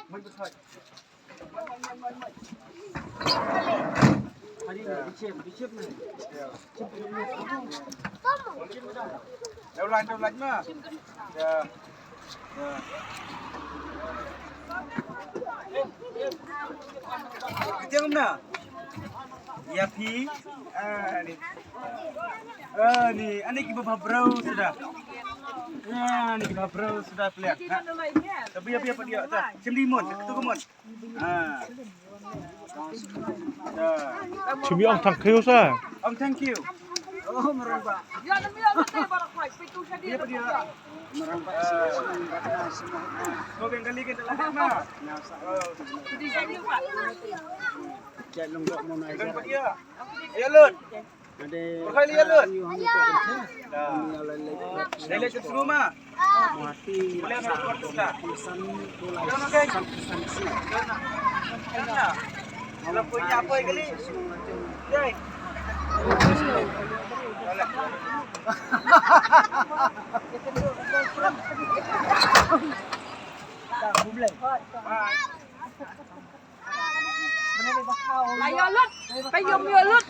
Mình thôi. Đi chip này. Đâu lạnh mà. Dạ. Tiếng không nào? Ya pi. Ni. Ni, ini kita babrau sudah. Ya, ni kita babrau sudah lihat. Tapi apa dia? Cem limon, ketu kemon. 준비 엉탕 크요사. Thank you. Oh, Marangbah. Ya, Dia apa dia? Marangbah Kau kali kita lagi mah. Chạy lồng độ màu này ra. Apa dia? Ya lut. Ada. Pakai lihat lut. Dah. Lele kat rumah. Mati. Boleh nak buat sudah. Pesan Jangan okey. Kalau punya apa kali? Jai. Tak boleh. Lại vô lít, phải dùng vô lít.